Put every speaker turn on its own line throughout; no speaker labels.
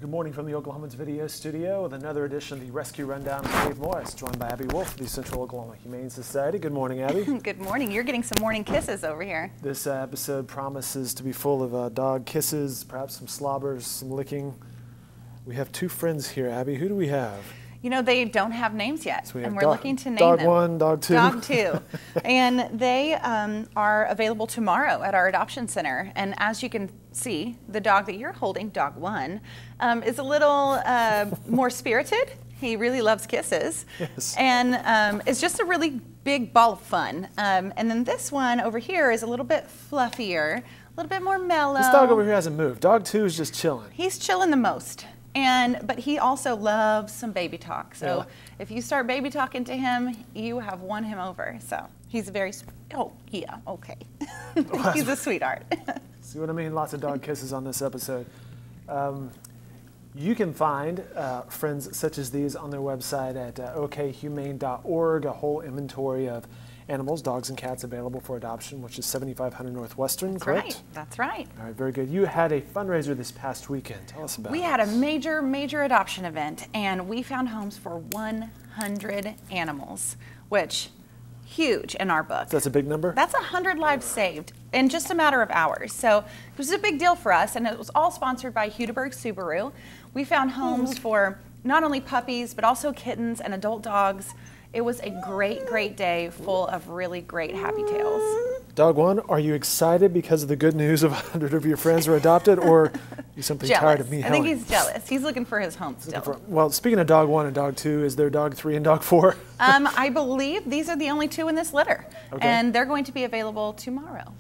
Good morning from the Oklahomans Video Studio with another edition of the Rescue Rundown with Dave Morris, joined by Abby Wolfe of the Central Oklahoma Humane Society. Good morning, Abby.
Good morning. You're getting some morning kisses over here.
This episode promises to be full of dog kisses, perhaps some slobbers, some licking. We have two friends here, Abby. Who do we have?
You know, they don't have names yet,
So
and we're looking to name
dog
them.
Dog 1, Dog 2.
Dog 2. And they are available tomorrow at our adoption center. And as you can see, the dog that you're holding, Dog 1, is a little more spirited. He really loves kisses.
Yes.
And it's just a really big ball of fun. And then this one over here is a little bit fluffier, a little bit more mellow.
This dog over here hasn't moved. Dog 2 is just chilling.
He's chilling the most. But he also loves some baby talk. So if you start baby talking to him, you have won him over. So he's very, oh yeah, okay. He's a sweetheart.
See what I mean? Lots of dog kisses on this episode. You can find friends such as these on their website at okhumane.org, a whole inventory of animals, dogs and cats available for adoption, which is 7500 Northwestern, correct?
Right, that's right.
All right, very good. You had a fundraiser this past weekend. Tell us about it.
We had a major adoption event, and we found homes for 100 animals, which huge in our book.
That's a big number?
That's 100 lives saved in just a matter of hours. So it was a big deal for us, and it was all sponsored by Hudiburg Subaru. We found homes for not only puppies, but also kittens and adult dogs. It was a great day full of really great happy tales.
Dog 1, are you excited because of the good news of 100 of your friends were adopted, or are you simply tired of me
I think he's jealous. He's looking for his home still.
Well, speaking of Dog 1 and Dog 2, is there Dog 3 and Dog 4?
I believe these are the only two in this litter, and they're going to be available tomorrow.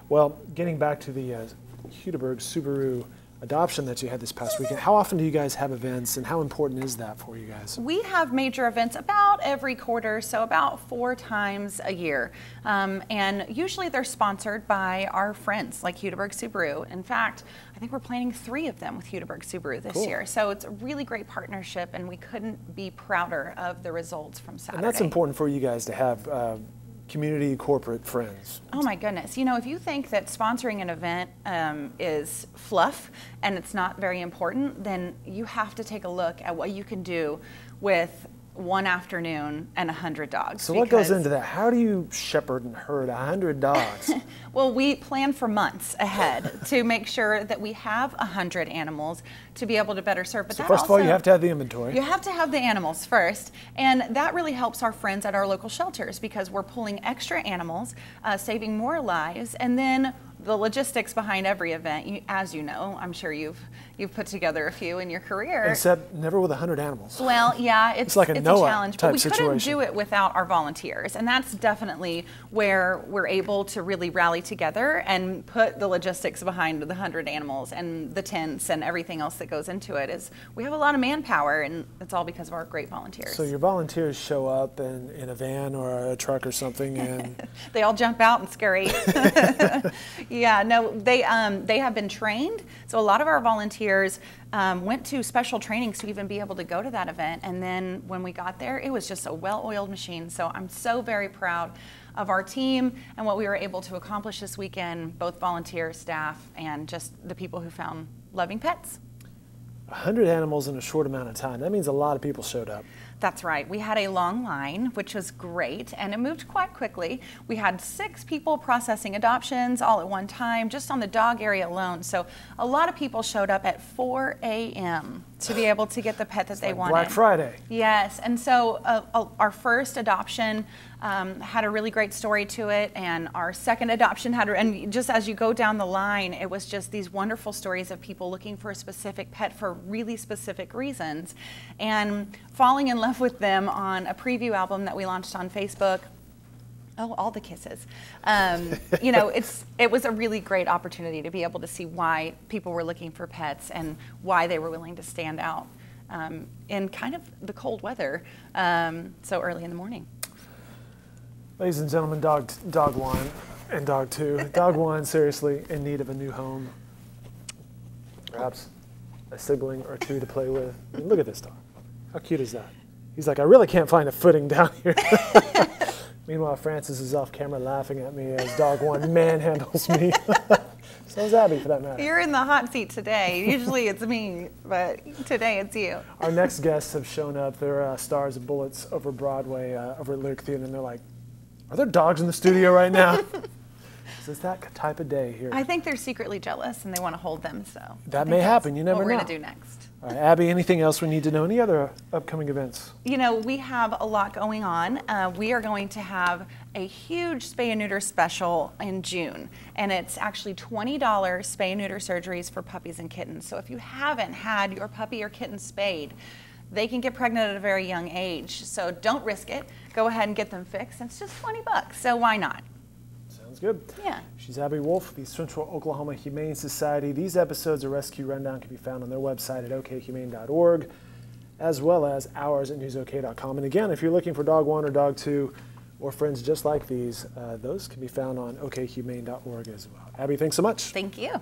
Well, getting back to the Hudiburg Subaru adoption that you had this past weekend, how often do you guys have events, and how important is that for you guys?
We have major events about every quarter, so about 4 times a year. And usually they're sponsored by our friends like Hudiburg Subaru. In fact, I think we're planning 3 of them with Hudiburg Subaru this year. So it's a really great partnership, and we couldn't be prouder of the results from Saturday.
And that's important for you guys to have community corporate friends.
Oh my goodness. You know, if you think that sponsoring an event is fluff and it's not very important, then you have to take a look at what you can do with one afternoon and 100 dogs.
So what goes into that? How do you shepherd and herd 100 dogs?
Well, we plan for months ahead to make sure that we have 100 animals to be able to better serve. But
so first of all, you have to have the inventory.
You have to have the animals first, and that really helps our friends at our local shelters because we're pulling extra animals, saving more lives, and then the logistics behind every event, as you know, I'm sure you've put together a few in your career.
Except never with 100 animals.
Well, yeah, it's
like a Noah
challenge,
type
but we
situation.
couldn't do it without our volunteers, and that's definitely where we're able to really rally together and put the logistics behind the 100 animals and the tents and everything else that goes into it. Is we have a lot of manpower, and it's all because of our great volunteers.
So your volunteers show up in a van or a truck or something, and
they all jump out and scurry. Yeah, no, they have been trained. So a lot of our volunteers went to special trainings to even be able to go to that event. And then when we got there, it was just a well-oiled machine. So I'm so very proud of our team and what we were able to accomplish this weekend, both volunteers, staff, and just the people who found loving pets.
100 animals in a short amount of time. That means a lot of people showed up.
That's right. We had a long line, which was great, and it moved quite quickly. We had 6 people processing adoptions all at one time, just on the dog area alone. So a lot of people showed up at 4 a.m. to be able to get the pet that they wanted.
Black Friday.
Yes, and so our first adoption had a really great story to it, and our second adoption had, and just as you go down the line, it was just these wonderful stories of people looking for a specific pet for really specific reasons, and falling in love with them on a preview album that we launched on Facebook. Oh, all the kisses. You know, it was a really great opportunity to be able to see why people were looking for pets and why they were willing to stand out in kind of the cold weather so early in the morning.
Ladies and gentlemen, dog 1 and Dog 2. Dog 1 seriously in need of a new home. Perhaps a sibling or 2 to play with. I mean, look at this dog. How cute is that? He's like, I really can't find a footing down here. Meanwhile, Francis is off camera laughing at me as Dog 1 manhandles me. So is Abby, for that matter.
You're in the hot seat today. Usually it's me, but today it's you.
Our next guests have shown up. They're stars of Bullets over Broadway, over at Lyric Theater, and they're like, are there dogs in the studio right now? So it's that type of day here.
I think they're secretly jealous and they want to hold them, so.
That may happen, you never know.
What we're going to do next.
All right, Abby, anything else we need to know? Any other upcoming events?
You know, we have a lot going on. We are going to have a huge spay and neuter special in June, and it's actually $20 spay and neuter surgeries for puppies and kittens. So if you haven't had your puppy or kitten spayed, they can get pregnant at a very young age. So don't risk it. Go ahead and get them fixed. It's just 20 bucks, so why not?
Sounds good.
Yeah.
She's Abby Wolfe, the Central Oklahoma Humane Society. These episodes of Rescue Rundown can be found on their website at okhumane.org, as well as ours at newsok.com. And again, if you're looking for Dog 1 or Dog 2 or friends just like these, those can be found on okhumane.org as well. Abby, thanks so much.
Thank you.